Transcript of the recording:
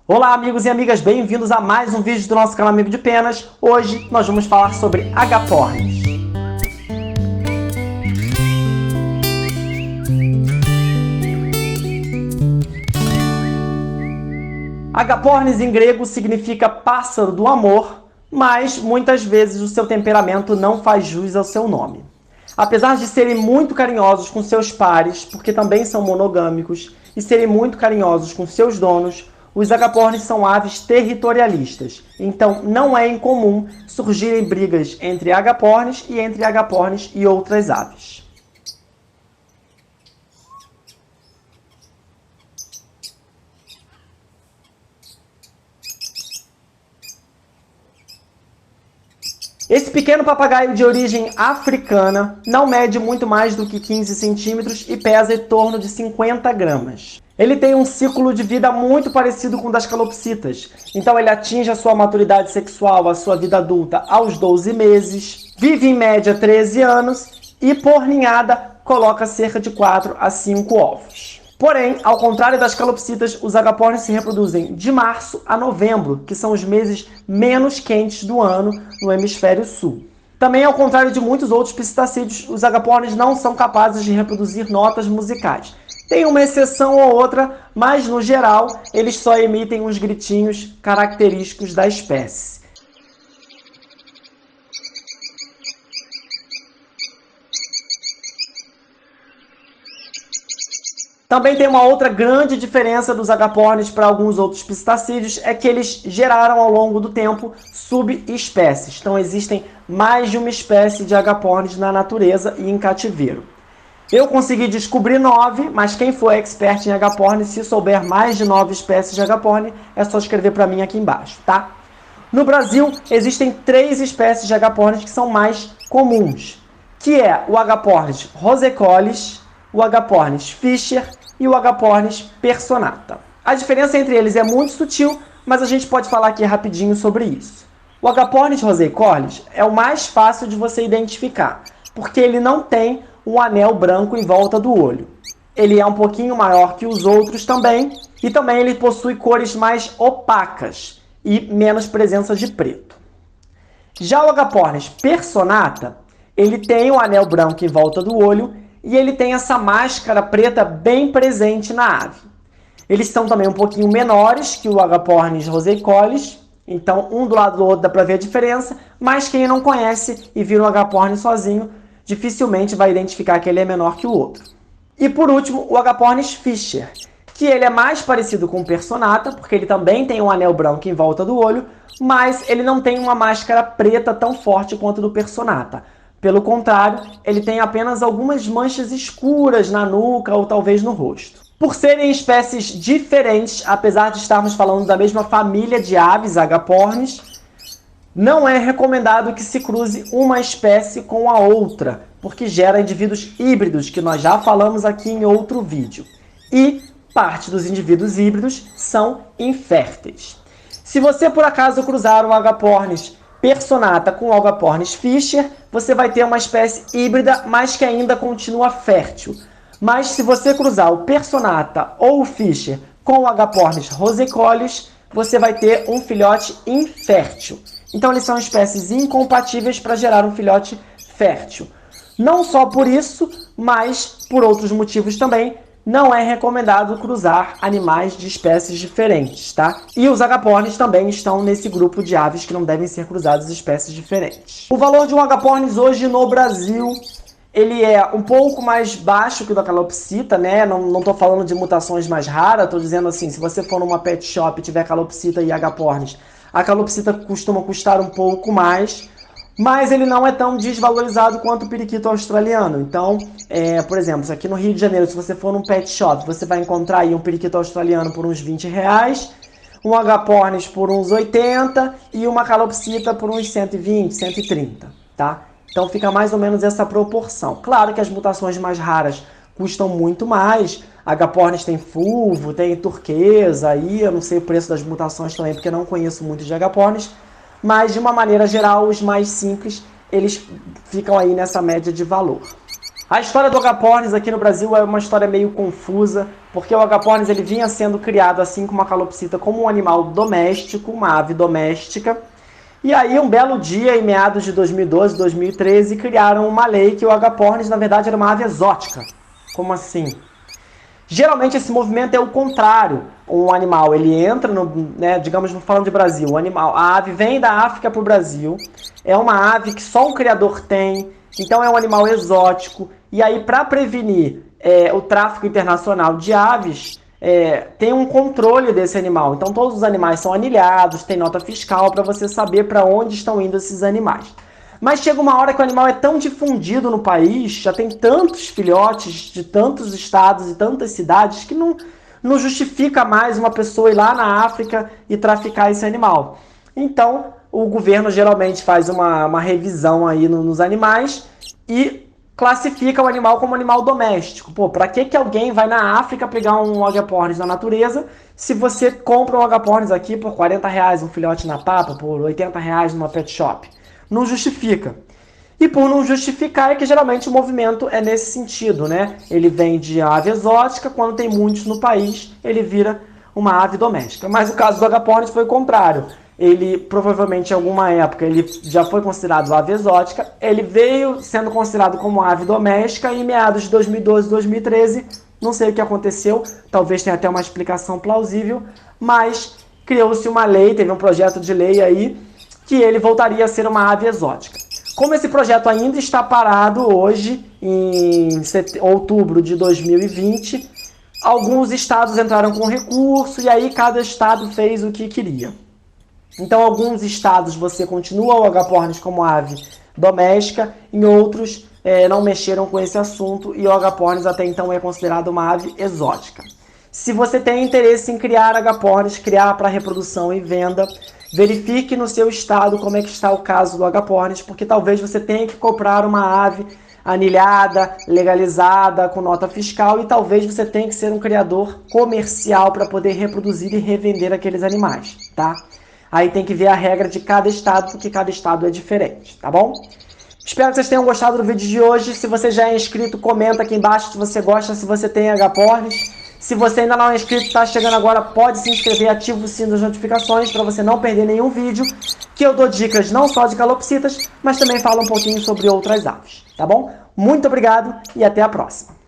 Olá, amigos e amigas, bem-vindos a mais um vídeo do nosso canal Amigo de Penas. Hoje nós vamos falar sobre agapornis. Agapornis em grego significa pássaro do amor, mas muitas vezes o seu temperamento não faz jus ao seu nome. Apesar de serem muito carinhosos com seus pares, porque também são monogâmicos, e serem muito carinhosos com seus donos, os agapornis são aves territorialistas, então não é incomum surgirem brigas entre agapornis e outras aves. Esse pequeno papagaio de origem africana não mede muito mais do que 15 centímetros e pesa em torno de 50 gramas. Ele tem um ciclo de vida muito parecido com o das calopsitas, então ele atinge a sua maturidade sexual, a sua vida adulta, aos 12 meses, vive em média 13 anos e, por ninhada, coloca cerca de 4 a 5 ovos. Porém, ao contrário das calopsitas, os agapornis se reproduzem de março a novembro, que são os meses menos quentes do ano no hemisfério sul. Também, ao contrário de muitos outros psitacídeos, os agapornis não são capazes de reproduzir notas musicais. Tem uma exceção ou outra, mas no geral eles só emitem uns gritinhos característicos da espécie. Também tem uma outra grande diferença dos agapornis para alguns outros psitacídeos, é que eles geraram ao longo do tempo subespécies. Então existem mais de uma espécie de agapornis na natureza e em cativeiro. Eu consegui descobrir 9, mas quem for expert em agapornis, se souber mais de 9 espécies de agapornis, é só escrever para mim aqui embaixo, tá? No Brasil, existem 3 espécies de agapornis que são mais comuns, que é o agapornis rosecolis, o agapornis fischer e o agapornis personata. A diferença entre eles é muito sutil, mas a gente pode falar aqui rapidinho sobre isso. O agapornis rosecolis é o mais fácil de você identificar, porque ele não tem um anel branco em volta do olho. Ele é um pouquinho maior que os outros também, e também ele possui cores mais opacas e menos presença de preto. Já o agapornis personata, ele tem um anel branco em volta do olho e ele tem essa máscara preta bem presente na ave. Eles são também um pouquinho menores que o agapornis rosecolis, então um do lado do outro dá para ver a diferença, mas quem não conhece e vira um agapornis sozinho, dificilmente vai identificar que ele é menor que o outro. E por último, o agapornis fischer, que ele é mais parecido com o personata, porque ele também tem um anel branco em volta do olho, mas ele não tem uma máscara preta tão forte quanto o do personata. Pelo contrário, ele tem apenas algumas manchas escuras na nuca ou talvez no rosto. Por serem espécies diferentes, apesar de estarmos falando da mesma família de aves, agapornis, não é recomendado que se cruze uma espécie com a outra, porque gera indivíduos híbridos, que nós já falamos aqui em outro vídeo. E parte dos indivíduos híbridos são inférteis. Se você por acaso cruzar o agapornis personata com o agapornis fischer, você vai ter uma espécie híbrida, mas que ainda continua fértil. Mas se você cruzar o personata ou o fischer com o agapornis rosecolis, você vai ter um filhote infértil. Então eles são espécies incompatíveis para gerar um filhote fértil. Não só por isso, mas por outros motivos também, não é recomendado cruzar animais de espécies diferentes, tá? E os agapornis também estão nesse grupo de aves que não devem ser cruzadas espécies diferentes. O valor de um agapornis hoje no Brasil, ele é um pouco mais baixo que o da calopsita, né? Não estou falando de mutações mais raras, estou dizendo assim, se você for numa pet shop e tiver calopsita e agapornis, a calopsita costuma custar um pouco mais, mas ele não é tão desvalorizado quanto o periquito australiano. Então, por exemplo, aqui no Rio de Janeiro, se você for num pet shop, você vai encontrar aí um periquito australiano por uns R$20, um agapornis por uns 80 e uma calopsita por uns 120, 130, tá? Então fica mais ou menos essa proporção. Claro que as mutações mais raras custam muito mais. Agapornis tem fulvo, tem turquesa, aí eu não sei o preço das mutações também, porque eu não conheço muito de agapornis, mas de uma maneira geral, os mais simples, eles ficam aí nessa média de valor. A história do agapornis aqui no Brasil é uma história meio confusa, porque o agapornis ele vinha sendo criado, assim como a calopsita, como um animal doméstico, uma ave doméstica. E aí, um belo dia, em meados de 2012, 2013, criaram uma lei que o agapornis, na verdade, era uma ave exótica. Como assim? Geralmente esse movimento é o contrário. Um animal, ele entra, digamos, falando de Brasil, a ave vem da África para o Brasil, é uma ave que só um criador tem, então é um animal exótico. E aí, para prevenir o tráfico internacional de aves, tem um controle desse animal. Então todos os animais são anilhados, tem nota fiscal para você saber para onde estão indo esses animais. Mas chega uma hora que o animal é tão difundido no país, já tem tantos filhotes de tantos estados e tantas cidades que não justifica mais uma pessoa ir lá na África e traficar esse animal. Então, o governo geralmente faz uma revisão aí nos animais e classifica o animal como animal doméstico. Pô, pra que alguém vai na África pegar um agapornis na natureza se você compra um agapornis aqui por R$40 um filhote na papa, por R$80 numa pet shop? Não justifica. E por não justificar é que geralmente o movimento é nesse sentido, né? Ele vem de ave exótica, quando tem muitos no país, ele vira uma ave doméstica. Mas o caso do agapornis foi o contrário. Ele provavelmente em alguma época ele já foi considerado ave exótica, ele veio sendo considerado como ave doméstica e em meados de 2012, 2013, não sei o que aconteceu, talvez tenha até uma explicação plausível, mas criou-se uma lei, teve um projeto de lei aí, que ele voltaria a ser uma ave exótica. Como esse projeto ainda está parado hoje, em outubro de 2020, alguns estados entraram com recurso e aí cada estado fez o que queria. Então, em alguns estados você continua o agapornis como ave doméstica, em outros não mexeram com esse assunto e o agapornis até então é considerado uma ave exótica. Se você tem interesse em criar agapornis, criar para reprodução e venda, verifique no seu estado como é que está o caso do agapornis, porque talvez você tenha que comprar uma ave anilhada, legalizada, com nota fiscal, e talvez você tenha que ser um criador comercial para poder reproduzir e revender aqueles animais, tá? Aí tem que ver a regra de cada estado, porque cada estado é diferente, tá bom? Espero que vocês tenham gostado do vídeo de hoje. Se você já é inscrito, comenta aqui embaixo se você gosta, se você tem agapornis. Se você ainda não é inscrito, está chegando agora, pode se inscrever, ativa o sino das notificações para você não perder nenhum vídeo, que eu dou dicas não só de calopsitas, mas também falo um pouquinho sobre outras aves, tá bom? Muito obrigado e até a próxima!